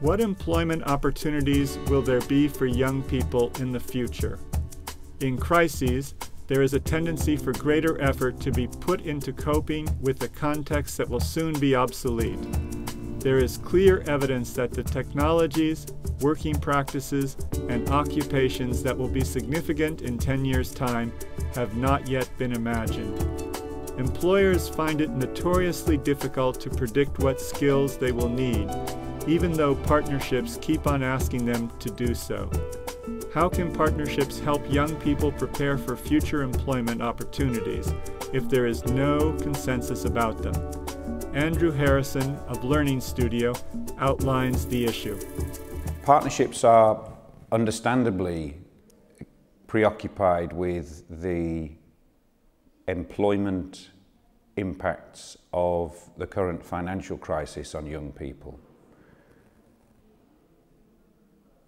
What employment opportunities will there be for young people in the future? In crises, there is a tendency for greater effort to be put into coping with a context that will soon be obsolete. There is clear evidence that the technologies, working practices, and occupations that will be significant in 10 years' time have not yet been imagined. Employers find it notoriously difficult to predict what skills they will need, even though partnerships keep on asking them to do so. How can partnerships help young people prepare for future employment opportunities if there is no consensus about them? Andrew Harrison of Learning Studio outlines the issue. Partnerships are understandably preoccupied with the employment impacts of the current financial crisis on young people.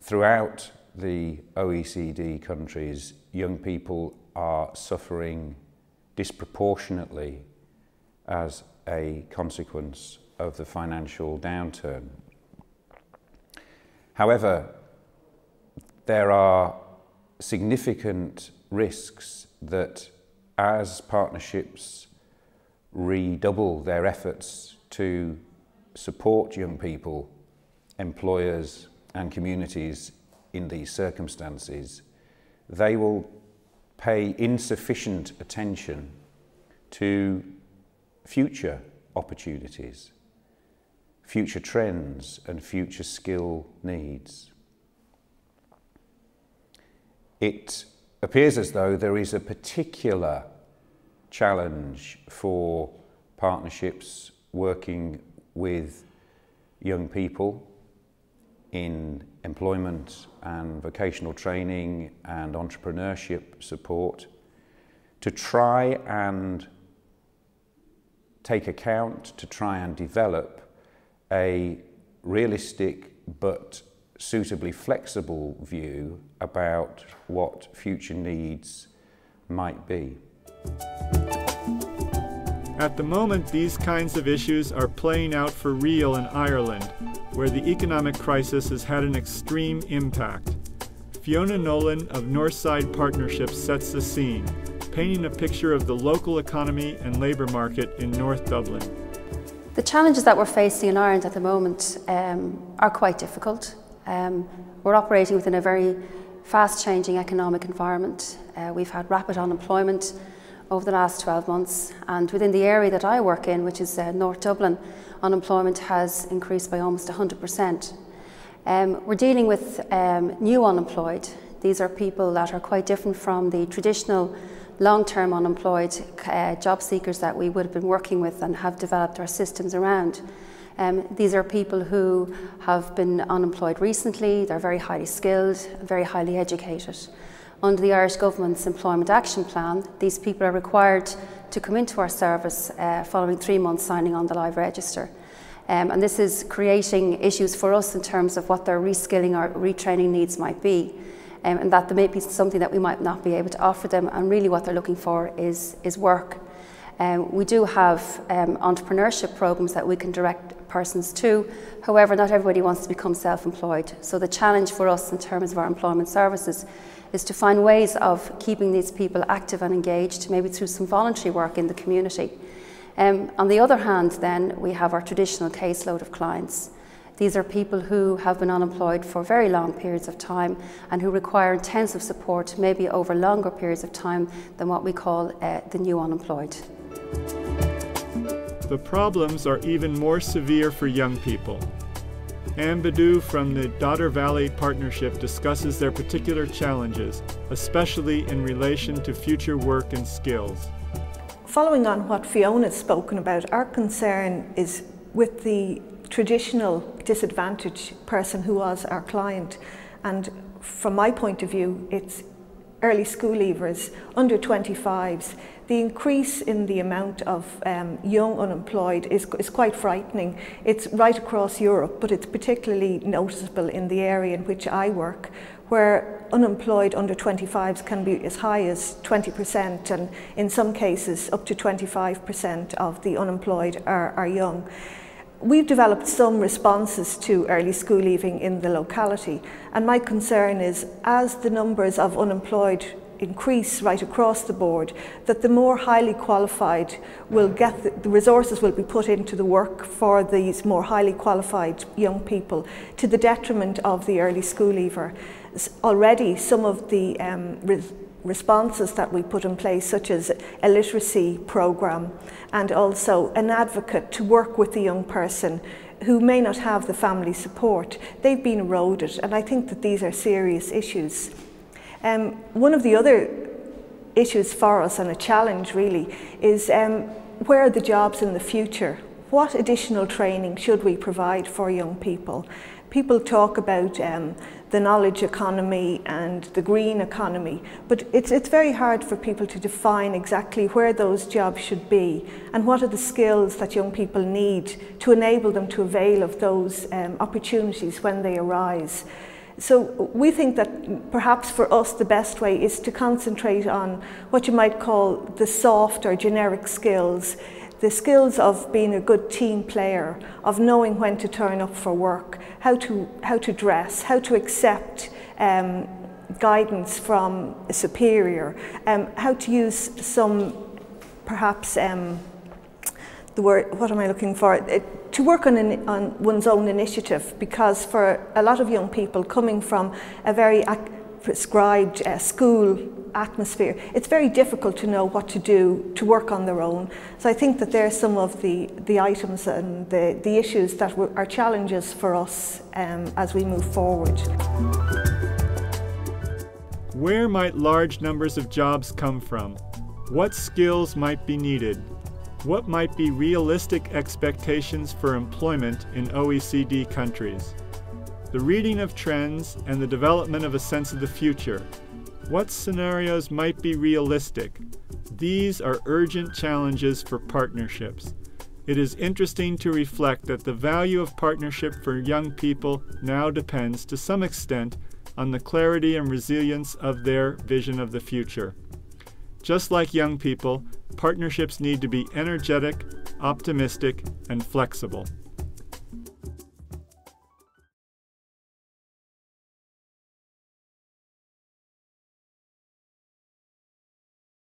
Throughout the OECD countries, young people are suffering disproportionately as a consequence of the financial downturn. However, there are significant risks that as partnerships redouble their efforts to support young people, employers and communities in these circumstances, they will pay insufficient attention to future opportunities, future trends and future skill needs. It appears as though there is a particular challenge for partnerships working with young people in employment and vocational training and entrepreneurship support to try and take account, to try and develop a realistic but suitably flexible view about what future needs might be. At the moment, these kinds of issues are playing out for real in Ireland, where the economic crisis has had an extreme impact. Fiona Nolan of Northside Partnerships sets the scene, painting a picture of the local economy and labour market in North Dublin. The challenges that we're facing in Ireland at the moment are quite difficult. We're operating within a very fast-changing economic environment. We've had rapid unemployment over the last 12 months, and within the area that I work in, which is North Dublin, unemployment has increased by almost 100%. We're dealing with new unemployed. These are people that are quite different from the traditional long-term unemployed job seekers that we would have been working with and have developed our systems around. These are people who have been unemployed recently, they're very highly skilled, very highly educated. Under the Irish Government's Employment Action Plan, these people are required to come into our service following 3 months signing on the live register. And this is creating issues for us in terms of what their reskilling or retraining needs might be. And that there may be something that we might not be able to offer them, and really what they're looking for is work. We do have entrepreneurship programs that we can direct persons to. However, not everybody wants to become self-employed. So the challenge for us in terms of our employment services is to find ways of keeping these people active and engaged, maybe through some voluntary work in the community. On the other hand, then, we have our traditional caseload of clients. These are people who have been unemployed for very long periods of time and who require intensive support, maybe over longer periods of time than what we call the new unemployed. The problems are even more severe for young people. Anne Badu from the Dodder Valley Partnership discusses their particular challenges, especially in relation to future work and skills. Following on what Fiona's spoken about, our concern is with the traditional disadvantaged person who was our client. And from my point of view, it's early school leavers, under 25s. The increase in the amount of young unemployed is quite frightening. It's right across Europe, but it's particularly noticeable in the area in which I work, where unemployed under 25s can be as high as 20%, and in some cases up to 25% of the unemployed are young. We've developed some responses to early school leaving in the locality, and my concern is as the numbers of unemployed increase right across the board, that the more highly qualified will get, the resources will be put into the work for these more highly qualified young people to the detriment of the early school leaver. Already some of the responses that we put in place, such as a literacy programme and also an advocate to work with the young person who may not have the family support, they've been eroded, and I think that these are serious issues. One of the other issues for us, and a challenge really, is where are the jobs in the future? What additional training should we provide for young people? People talk about the knowledge economy and the green economy, but it's very hard for people to define exactly where those jobs should be and what are the skills that young people need to enable them to avail of those opportunities when they arise. So we think that perhaps for us the best way is to concentrate on what you might call the soft or generic skills, the skills of being a good team player, of knowing when to turn up for work, how to dress, how to accept guidance from a superior, how to use some perhaps the word, what am I looking for? To work on one's own initiative, because for a lot of young people coming from a very prescribed school atmosphere, it's very difficult to know what to do to work on their own. So I think that there are some of the items and the issues that are challenges for us as we move forward. Where might large numbers of jobs come from? What skills might be needed? What might be realistic expectations for employment in OECD countries? The reading of trends and the development of a sense of the future. What scenarios might be realistic? These are urgent challenges for partnerships. It is interesting to reflect that the value of partnership for young people now depends to some extent on the clarity and resilience of their vision of the future. Just like young people, partnerships need to be energetic, optimistic, and flexible.